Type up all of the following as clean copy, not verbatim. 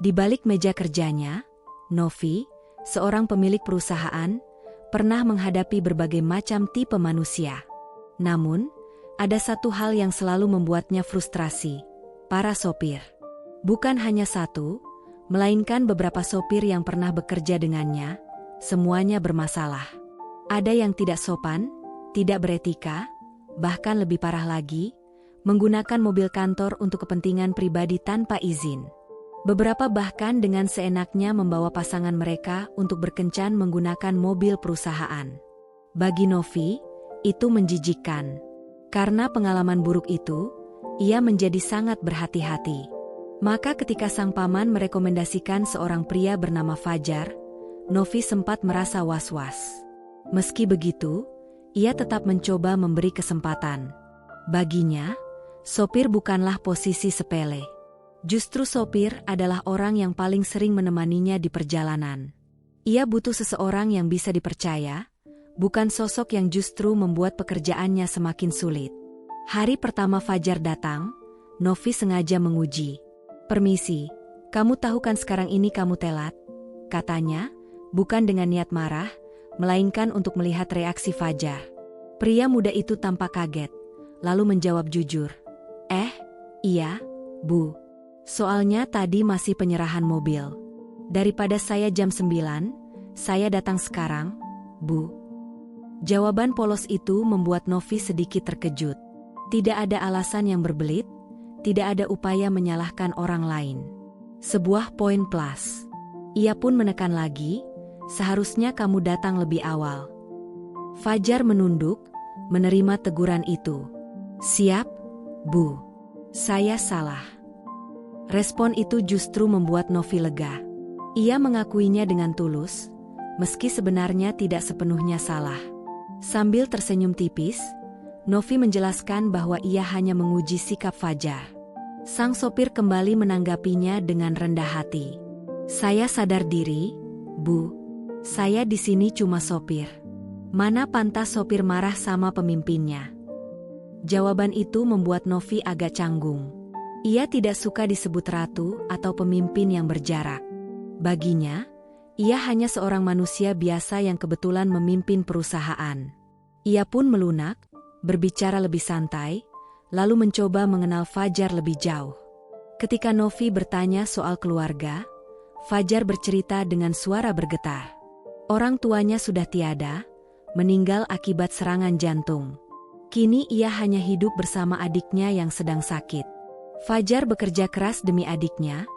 Di balik meja kerjanya, Novi, seorang pemilik perusahaan, pernah menghadapi berbagai macam tipe manusia. Namun, ada satu hal yang selalu membuatnya frustrasi: para sopir. Bukan hanya satu, melainkan beberapa sopir yang pernah bekerja dengannya, semuanya bermasalah. Ada yang tidak sopan, tidak beretika, bahkan lebih parah lagi, menggunakan mobil kantor untuk kepentingan pribadi tanpa izin. Beberapa bahkan dengan seenaknya membawa pasangan mereka untuk berkencan menggunakan mobil perusahaan. Bagi Novi, itu menjijikkan. Karena pengalaman buruk itu, ia menjadi sangat berhati-hati. Maka ketika sang paman merekomendasikan seorang pria bernama Fajar, Novi sempat merasa was-was. Meski begitu, ia tetap mencoba memberi kesempatan. Baginya, sopir bukanlah posisi sepele. Justru sopir adalah orang yang paling sering menemaninya di perjalanan. Ia butuh seseorang yang bisa dipercaya, bukan sosok yang justru membuat pekerjaannya semakin sulit. Hari pertama Fajar datang, Novi sengaja menguji. "Permisi, kamu tahu kan sekarang ini kamu telat?" katanya, bukan dengan niat marah, melainkan untuk melihat reaksi Fajar. Pria muda itu tampak kaget, lalu menjawab jujur, "Iya, Bu. Soalnya tadi masih penyerahan mobil. Daripada saya jam 9, saya datang sekarang, Bu." Jawaban polos itu membuat Novi sedikit terkejut. Tidak ada alasan yang berbelit, tidak ada upaya menyalahkan orang lain. Sebuah poin plus. Ia pun menekan lagi, "Seharusnya kamu datang lebih awal." Fajar menunduk, menerima teguran itu. "Siap, Bu. Saya salah." Respon itu justru membuat Novi lega. Ia mengakuinya dengan tulus, meski sebenarnya tidak sepenuhnya salah. Sambil tersenyum tipis, Novi menjelaskan bahwa ia hanya menguji sikap Fajar. Sang sopir kembali menanggapinya dengan rendah hati. "Saya sadar diri, Bu. Saya di sini cuma sopir. Mana pantas sopir marah sama pemimpinnya?" Jawaban itu membuat Novi agak canggung. Ia tidak suka disebut ratu atau pemimpin yang berjarak. Baginya, ia hanya seorang manusia biasa yang kebetulan memimpin perusahaan. Ia pun melunak, berbicara lebih santai, lalu mencoba mengenal Fajar lebih jauh. Ketika Novi bertanya soal keluarga, Fajar bercerita dengan suara bergetar. Orang tuanya sudah tiada, meninggal akibat serangan jantung. Kini ia hanya hidup bersama adiknya yang sedang sakit. Fajar bekerja keras demi adiknya,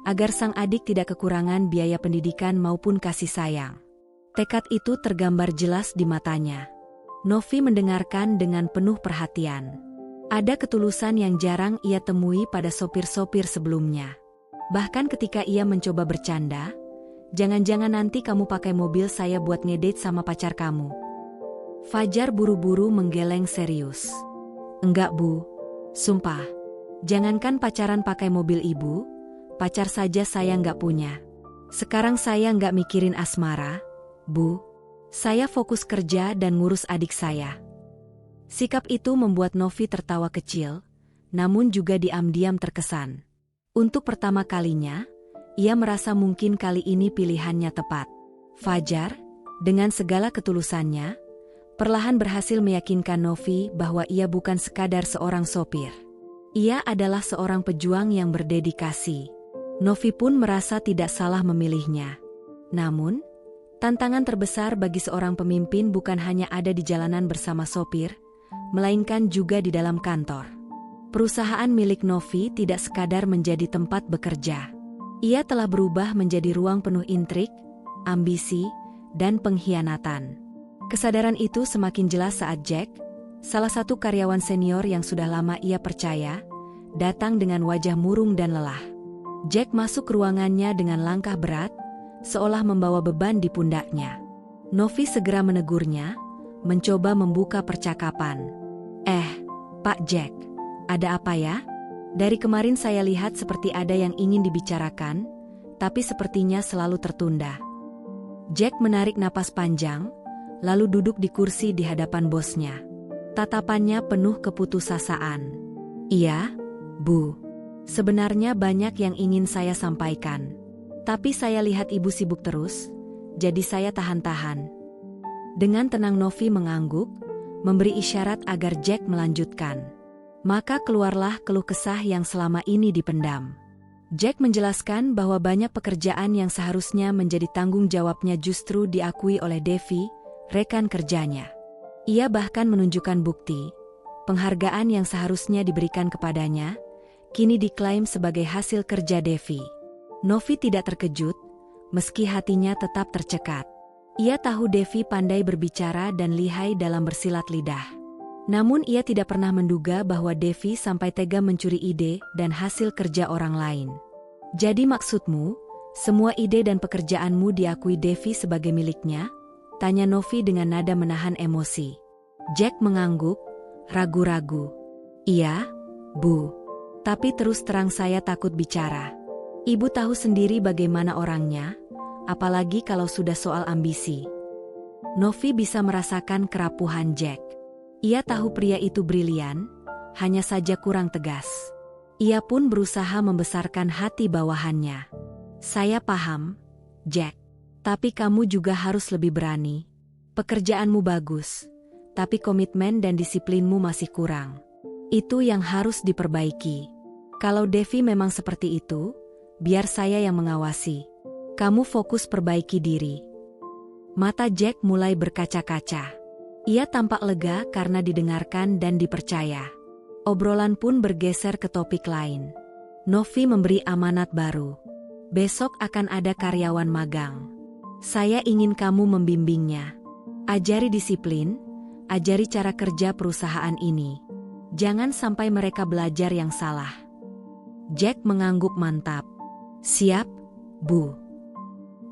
agar sang adik tidak kekurangan biaya pendidikan maupun kasih sayang. Tekad itu tergambar jelas di matanya. Novi mendengarkan dengan penuh perhatian. Ada ketulusan yang jarang ia temui pada sopir-sopir sebelumnya. Bahkan ketika ia mencoba bercanda, "Jangan-jangan nanti kamu pakai mobil saya buat ngedate sama pacar kamu." Fajar buru-buru menggeleng serius. "Enggak, Bu. Sumpah. Jangankan pacaran pakai mobil Ibu, pacar saja saya nggak punya. Sekarang saya nggak mikirin asmara, Bu. Saya fokus kerja dan ngurus adik saya." Sikap itu membuat Novi tertawa kecil, namun juga diam-diam terkesan. Untuk pertama kalinya, ia merasa mungkin kali ini pilihannya tepat. Fajar, dengan segala ketulusannya, perlahan berhasil meyakinkan Novi bahwa ia bukan sekadar seorang sopir. Ia adalah seorang pejuang yang berdedikasi. Novi pun merasa tidak salah memilihnya. Namun, tantangan terbesar bagi seorang pemimpin bukan hanya ada di jalanan bersama sopir, melainkan juga di dalam kantor. Perusahaan milik Novi tidak sekadar menjadi tempat bekerja. Ia telah berubah menjadi ruang penuh intrik, ambisi, dan pengkhianatan. Kesadaran itu semakin jelas saat Jack, salah satu karyawan senior yang sudah lama ia percaya, datang dengan wajah murung dan lelah. Jack masuk ke ruangannya dengan langkah berat, seolah membawa beban di pundaknya. Novi segera menegurnya, mencoba membuka percakapan. Pak Jack, ada apa ya? Dari kemarin saya lihat seperti ada yang ingin dibicarakan, tapi sepertinya selalu tertunda." Jack menarik napas panjang, lalu duduk di kursi di hadapan bosnya. Tatapannya penuh keputusasaan. "Iya, Bu. Sebenarnya banyak yang ingin saya sampaikan. Tapi saya lihat ibu sibuk terus, jadi saya tahan-tahan. Dengan tenang Novi mengangguk, memberi isyarat agar Jack melanjutkan. Maka keluarlah keluh kesah yang selama ini dipendam. Jack menjelaskan bahwa banyak pekerjaan yang seharusnya menjadi tanggung jawabnya justru diakui oleh Devi, rekan kerjanya. Ia bahkan menunjukkan bukti, penghargaan yang seharusnya diberikan kepadanya, kini diklaim sebagai hasil kerja Devi. Novi tidak terkejut, meski hatinya tetap tercekat. Ia tahu Devi pandai berbicara dan lihai dalam bersilat lidah. Namun ia tidak pernah menduga bahwa Devi sampai tega mencuri ide dan hasil kerja orang lain. Jadi maksudmu, semua ide dan pekerjaanmu diakui Devi sebagai miliknya? Tanya Novi dengan nada menahan emosi. Jack mengangguk, ragu-ragu. Iya, Bu. Tapi terus terang saya takut bicara. Ibu tahu sendiri bagaimana orangnya, apalagi kalau sudah soal ambisi. Novi bisa merasakan kerapuhan Jack. Ia tahu pria itu brilian, hanya saja kurang tegas. Ia pun berusaha membesarkan hati bawahannya. Saya paham, Jack. Tapi kamu juga harus lebih berani. Pekerjaanmu bagus, tapi komitmen dan disiplinmu masih kurang. Itu yang harus diperbaiki. Kalau Devi memang seperti itu, biar saya yang mengawasi. Kamu fokus perbaiki diri. Mata Jack mulai berkaca-kaca. Ia tampak lega karena didengarkan dan dipercaya. Obrolan pun bergeser ke topik lain. Novi memberi amanat baru. Besok akan ada karyawan magang. Saya ingin kamu membimbingnya. Ajari disiplin, ajari cara kerja perusahaan ini. Jangan sampai mereka belajar yang salah. Jack mengangguk mantap. Siap, Bu.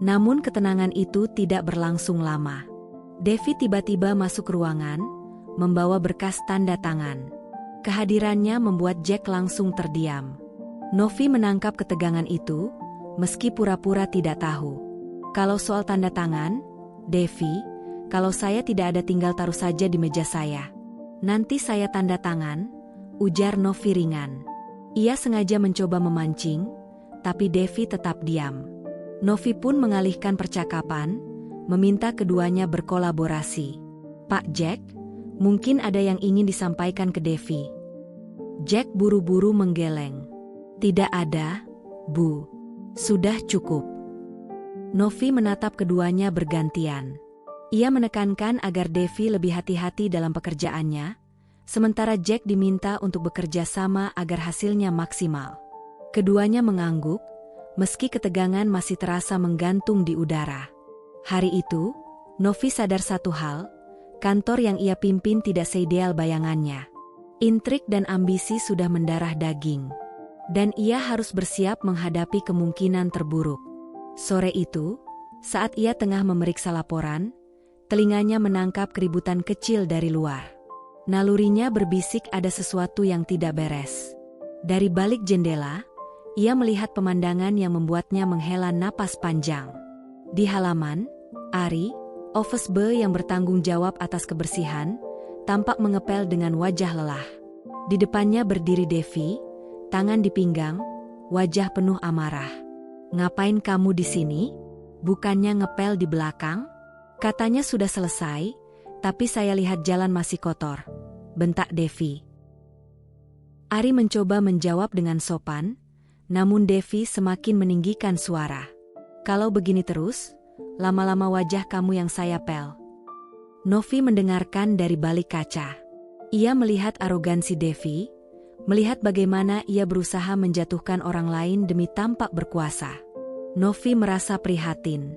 Namun ketenangan itu tidak berlangsung lama. Devi tiba-tiba masuk ruangan, membawa berkas tanda tangan. Kehadirannya membuat Jack langsung terdiam. Novi menangkap ketegangan itu, meski pura-pura tidak tahu. Kalau soal tanda tangan, Devi, kalau saya tidak ada tinggal taruh saja di meja saya. Nanti saya tanda tangan, ujar Novi ringan. Ia sengaja mencoba memancing, tapi Devi tetap diam. Novi pun mengalihkan percakapan, meminta keduanya berkolaborasi. Pak Jack, mungkin ada yang ingin disampaikan ke Devi. Jack buru-buru menggeleng. Tidak ada, Bu. Sudah cukup. Novi menatap keduanya bergantian. Ia menekankan agar Devi lebih hati-hati dalam pekerjaannya, sementara Jack diminta untuk bekerja sama agar hasilnya maksimal. Keduanya mengangguk, meski ketegangan masih terasa menggantung di udara. Hari itu, Novi sadar satu hal, kantor yang ia pimpin tidak seideal bayangannya. Intrik dan ambisi sudah mendarah daging. Dan ia harus bersiap menghadapi kemungkinan terburuk. Sore itu, saat ia tengah memeriksa laporan, telinganya menangkap keributan kecil dari luar. Nalurinya berbisik ada sesuatu yang tidak beres. Dari balik jendela, ia melihat pemandangan yang membuatnya menghela napas panjang. Di halaman, Ari, office boy yang bertanggung jawab atas kebersihan, tampak mengepel dengan wajah lelah. Di depannya berdiri Devi, tangan di pinggang, wajah penuh amarah. Ngapain kamu di sini? Bukannya ngepel di belakang? Katanya sudah selesai, tapi saya lihat jalan masih kotor, bentak Devi. Ari mencoba menjawab dengan sopan, namun Devi semakin meninggikan suara. Kalau begini terus, lama-lama wajah kamu yang saya pel. Novi mendengarkan dari balik kaca. Ia melihat arogansi Devi, melihat bagaimana ia berusaha menjatuhkan orang lain demi tampak berkuasa. Novi merasa prihatin.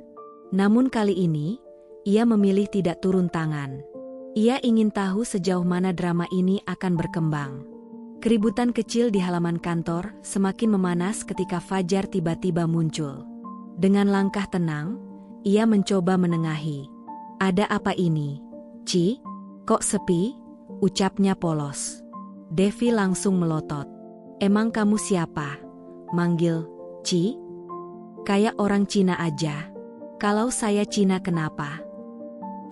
Namun kali ini, ia memilih tidak turun tangan. Ia ingin tahu sejauh mana drama ini akan berkembang. Keributan kecil di halaman kantor semakin memanas ketika Fajar tiba-tiba muncul. Dengan langkah tenang, ia mencoba menengahi. Ada apa ini? Ci, kok sepi? Ucapnya polos. Devi langsung melotot. Emang kamu siapa? Manggil, Ci? Kayak orang Cina aja. Kalau saya Cina kenapa?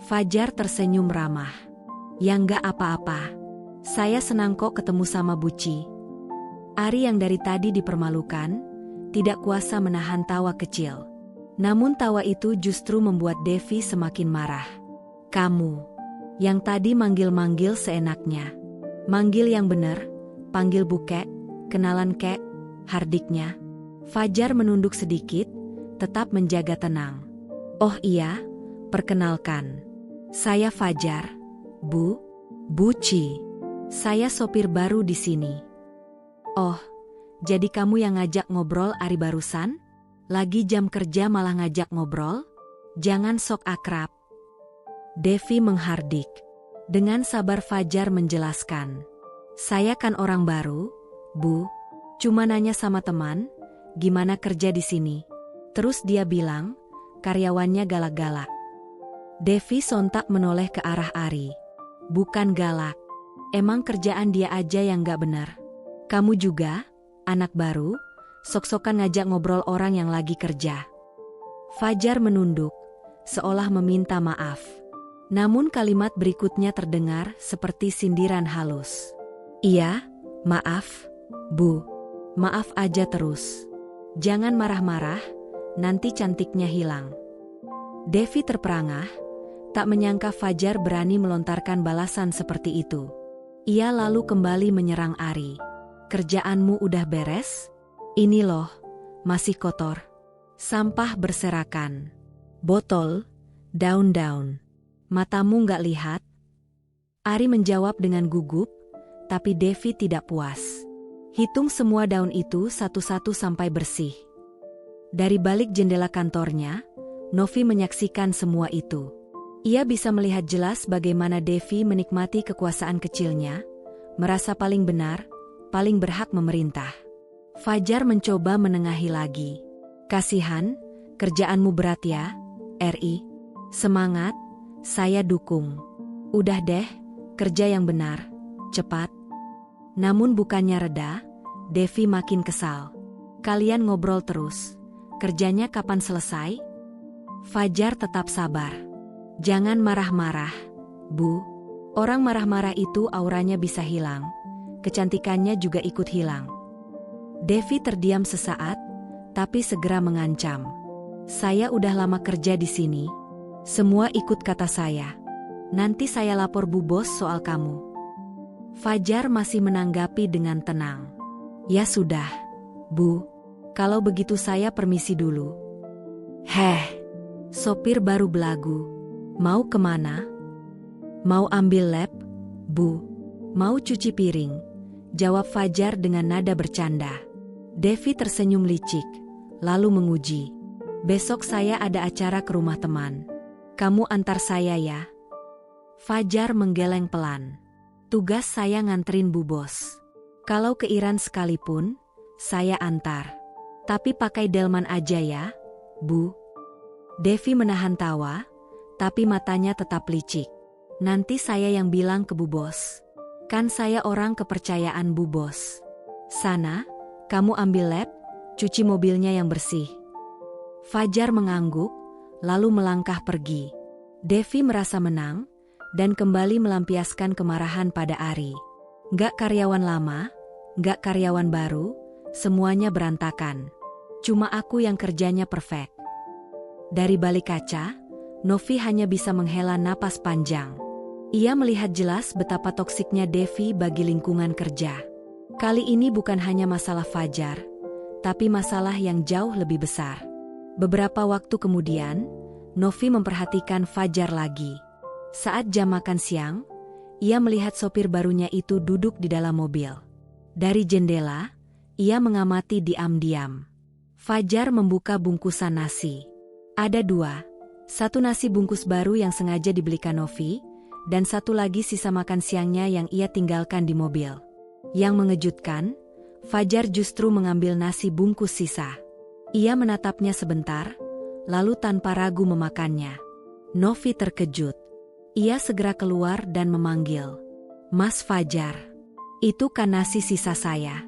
Fajar tersenyum ramah. Ya nggak apa-apa. Saya senang kok ketemu sama Buci. Ari yang dari tadi dipermalukan, tidak kuasa menahan tawa kecil. Namun tawa itu justru membuat Devi semakin marah. Kamu, yang tadi manggil-manggil seenaknya. Manggil yang benar, panggil Bu Kek, kenalan Kek, hardiknya. Fajar menunduk sedikit, tetap menjaga tenang. Oh iya, perkenalkan. Saya Fajar, Bu Ci. Saya sopir baru di sini. Oh, jadi kamu yang ngajak ngobrol Ari barusan? Lagi jam kerja malah ngajak ngobrol? Jangan sok akrab. Devi menghardik. Dengan sabar Fajar menjelaskan. Saya kan orang baru, Bu. Cuma nanya sama teman, gimana kerja di sini. Terus dia bilang, karyawannya galak-galak. Devi sontak menoleh ke arah Ari. Bukan galak. Emang kerjaan dia aja yang gak benar. Kamu juga, anak baru, sok-sokan ngajak ngobrol orang yang lagi kerja. Fajar menunduk, seolah meminta maaf. Namun kalimat berikutnya terdengar seperti sindiran halus. Iya, maaf, Bu. Maaf aja terus. Jangan marah-marah, nanti cantiknya hilang. Devi terperangah, tak menyangka Fajar berani melontarkan balasan seperti itu. Ia lalu kembali menyerang Ari. Kerjaanmu udah beres? Ini loh, masih kotor. Sampah berserakan. Botol, daun-daun. Matamu nggak lihat? Ari menjawab dengan gugup, tapi Devi tidak puas. Hitung semua daun itu satu-satu sampai bersih. Dari balik jendela kantornya, Novi menyaksikan semua itu. Ia bisa melihat jelas bagaimana Devi menikmati kekuasaan kecilnya, merasa paling benar, paling berhak memerintah. Fajar mencoba menengahi lagi. Kasihan, kerjaanmu berat ya, Ri. Semangat, saya dukung. Udah deh, kerja yang benar, cepat. Namun bukannya reda, Devi makin kesal. Kalian ngobrol terus, kerjanya kapan selesai? Fajar tetap sabar. Jangan marah-marah, Bu. Orang marah-marah itu auranya bisa hilang, kecantikannya juga ikut hilang. Devi terdiam sesaat, tapi segera mengancam. Saya udah lama kerja di sini. Semua ikut kata saya. Nanti saya lapor Bu Bos soal kamu. Fajar masih menanggapi dengan tenang. Ya sudah, Bu. Kalau begitu saya permisi dulu. Sopir baru belagu. Mau kemana? Mau ambil lab, Bu. Mau cuci piring? Jawab Fajar dengan nada bercanda. Devi tersenyum licik, lalu menguji. Besok saya ada acara ke rumah teman. Kamu antar saya ya. Fajar menggeleng pelan. Tugas saya nganterin Bu Bos. Kalau ke Iran sekalipun, saya antar. Tapi pakai delman aja ya, Bu. Devi menahan tawa, tapi matanya tetap licik. Nanti saya yang bilang ke Bu Bos. Kan saya orang kepercayaan Bu Bos. Sana, kamu ambil lab, cuci mobilnya yang bersih. Fajar mengangguk, lalu melangkah pergi. Devi merasa menang, dan kembali melampiaskan kemarahan pada Ari. Nggak karyawan lama, nggak karyawan baru, semuanya berantakan. Cuma aku yang kerjanya perfect. Dari balik kaca, Novi hanya bisa menghela napas panjang. Ia melihat jelas betapa toksiknya Devi bagi lingkungan kerja. Kali ini bukan hanya masalah Fajar, tapi masalah yang jauh lebih besar. Beberapa waktu kemudian, Novi memperhatikan Fajar lagi. Saat jam makan siang, ia melihat sopir barunya itu duduk di dalam mobil. Dari jendela, ia mengamati diam-diam. Fajar membuka bungkusan nasi. Ada dua, satu nasi bungkus baru yang sengaja dibelikan Novi, dan satu lagi sisa makan siangnya yang ia tinggalkan di mobil. Yang mengejutkan, Fajar justru mengambil nasi bungkus sisa. Ia menatapnya sebentar, lalu tanpa ragu memakannya. Novi terkejut. Ia segera keluar dan memanggil. Mas Fajar, itu kan nasi sisa saya.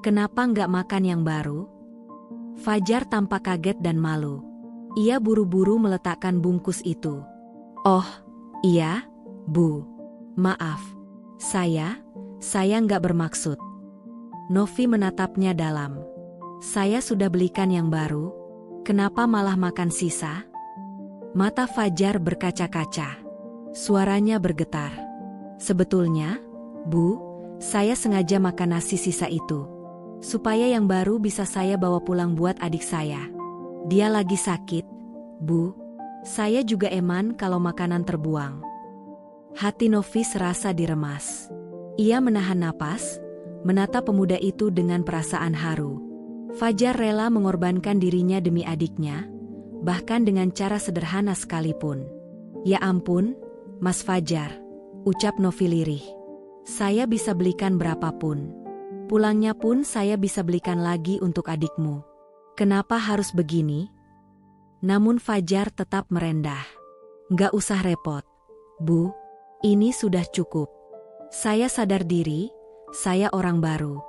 Kenapa nggak makan yang baru? Fajar tampak kaget dan malu. Ia buru-buru meletakkan bungkus itu. Oh, iya, Bu. Maaf. Saya nggak bermaksud. Novi menatapnya dalam. Saya sudah belikan yang baru. Kenapa malah makan sisa? Mata Fajar berkaca-kaca. Suaranya bergetar. Sebetulnya, Bu, saya sengaja makan nasi sisa itu. Supaya yang baru bisa saya bawa pulang buat adik saya. Dia lagi sakit, Bu. Saya juga eman kalau makanan terbuang. Hati Novi serasa diremas. Ia menahan napas, menatap pemuda itu dengan perasaan haru. Fajar rela mengorbankan dirinya demi adiknya, bahkan dengan cara sederhana sekalipun. Ya ampun, Mas Fajar, ucap Novi lirih. Saya bisa belikan berapapun. Pulangnya pun saya bisa belikan lagi untuk adikmu. Kenapa harus begini? Namun Fajar tetap merendah. Nggak usah repot, Bu. Ini sudah cukup. Saya sadar diri, saya orang baru.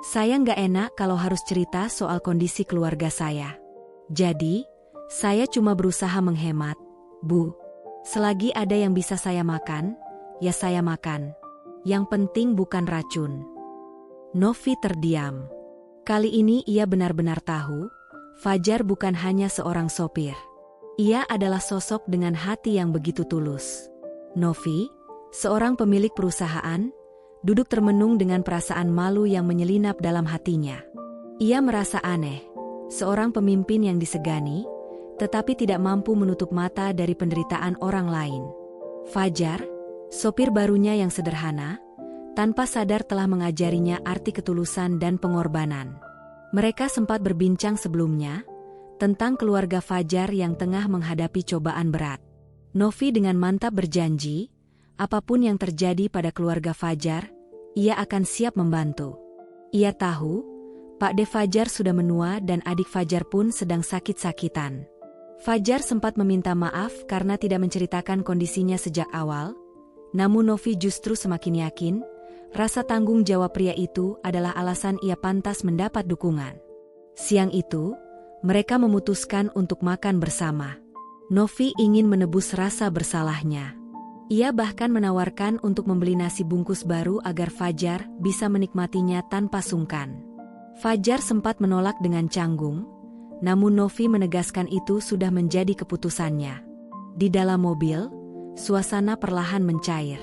Saya nggak enak kalau harus cerita soal kondisi keluarga saya. Jadi, saya cuma berusaha menghemat, Bu. Selagi ada yang bisa saya makan, ya saya makan. Yang penting bukan racun. Novi terdiam. Kali ini ia benar-benar tahu, Fajar bukan hanya seorang sopir. Ia adalah sosok dengan hati yang begitu tulus. Novi, seorang pemilik perusahaan, duduk termenung dengan perasaan malu yang menyelinap dalam hatinya. Ia merasa aneh, seorang pemimpin yang disegani, tetapi tidak mampu menutup mata dari penderitaan orang lain. Fajar, sopir barunya yang sederhana, tanpa sadar telah mengajarinya arti ketulusan dan pengorbanan. Mereka sempat berbincang sebelumnya, tentang keluarga Fajar yang tengah menghadapi cobaan berat. Novi dengan mantap berjanji, apapun yang terjadi pada keluarga Fajar, ia akan siap membantu. Ia tahu, Pak De Fajar sudah menua dan adik Fajar pun sedang sakit-sakitan. Fajar sempat meminta maaf karena tidak menceritakan kondisinya sejak awal, namun Novi justru semakin yakin, rasa tanggung jawab pria itu adalah alasan ia pantas mendapat dukungan. Siang itu, mereka memutuskan untuk makan bersama. Novi ingin menebus rasa bersalahnya. Ia bahkan menawarkan untuk membeli nasi bungkus baru agar Fajar bisa menikmatinya tanpa sungkan. Fajar sempat menolak dengan canggung, namun Novi menegaskan itu sudah menjadi keputusannya. Di dalam mobil, suasana perlahan mencair.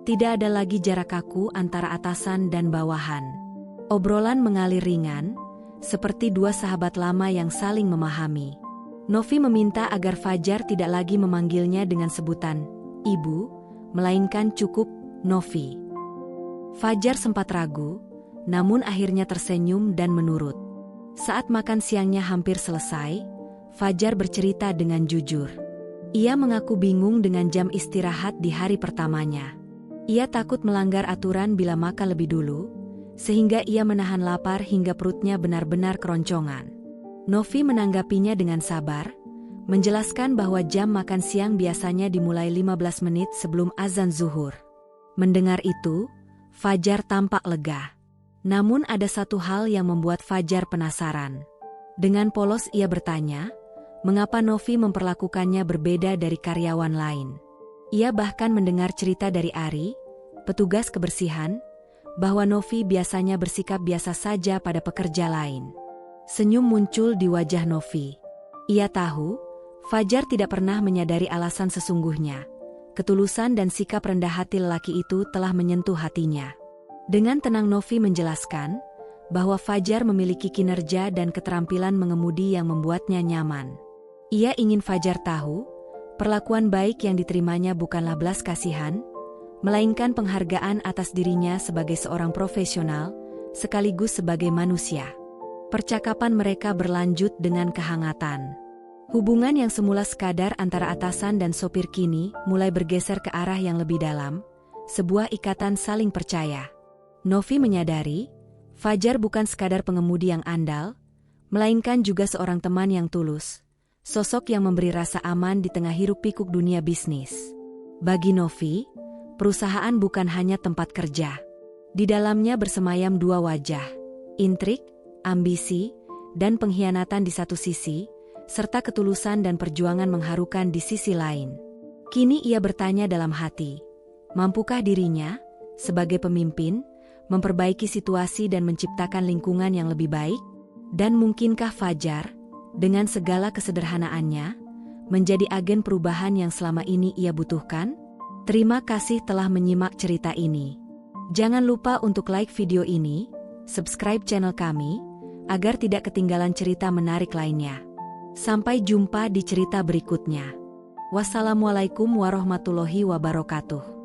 Tidak ada lagi jarak kaku antara atasan dan bawahan. Obrolan mengalir ringan, seperti dua sahabat lama yang saling memahami. Novi meminta agar Fajar tidak lagi memanggilnya dengan sebutan Ibu, melainkan cukup Novi. Fajar sempat ragu, namun akhirnya tersenyum dan menurut. Saat makan siangnya hampir selesai, Fajar bercerita dengan jujur. Ia mengaku bingung dengan jam istirahat di hari pertamanya. Ia takut melanggar aturan bila makan lebih dulu, sehingga ia menahan lapar hingga perutnya benar-benar keroncongan. Novi menanggapinya dengan sabar, menjelaskan bahwa jam makan siang biasanya dimulai 15 menit sebelum azan zuhur. Mendengar itu, Fajar tampak lega. Namun ada satu hal yang membuat Fajar penasaran. Dengan polos ia bertanya, mengapa Novi memperlakukannya berbeda dari karyawan lain. Ia bahkan mendengar cerita dari Ari, petugas kebersihan, bahwa Novi biasanya bersikap biasa saja pada pekerja lain. Senyum muncul di wajah Novi. Ia tahu, Fajar tidak pernah menyadari alasan sesungguhnya. Ketulusan dan sikap rendah hati lelaki itu telah menyentuh hatinya. Dengan tenang Novi menjelaskan, bahwa Fajar memiliki kinerja dan keterampilan mengemudi yang membuatnya nyaman. Ia ingin Fajar tahu, perlakuan baik yang diterimanya bukanlah belas kasihan, melainkan penghargaan atas dirinya sebagai seorang profesional, sekaligus sebagai manusia. Percakapan mereka berlanjut dengan kehangatan. Hubungan yang semula sekadar antara atasan dan sopir kini mulai bergeser ke arah yang lebih dalam, sebuah ikatan saling percaya. Novi menyadari, Fajar bukan sekadar pengemudi yang andal, melainkan juga seorang teman yang tulus, sosok yang memberi rasa aman di tengah hiruk-pikuk dunia bisnis. Bagi Novi, perusahaan bukan hanya tempat kerja. Di dalamnya bersemayam dua wajah, intrik, ambisi, dan pengkhianatan di satu sisi, serta ketulusan dan perjuangan mengharukan di sisi lain. Kini ia bertanya dalam hati, mampukah dirinya, sebagai pemimpin, memperbaiki situasi dan menciptakan lingkungan yang lebih baik? Dan mungkinkah Fajar, dengan segala kesederhanaannya, menjadi agen perubahan yang selama ini ia butuhkan? Terima kasih telah menyimak cerita ini. Jangan lupa untuk like video ini, subscribe channel kami, agar tidak ketinggalan cerita menarik lainnya. Sampai jumpa di cerita berikutnya. Wassalamualaikum warahmatullahi wabarakatuh.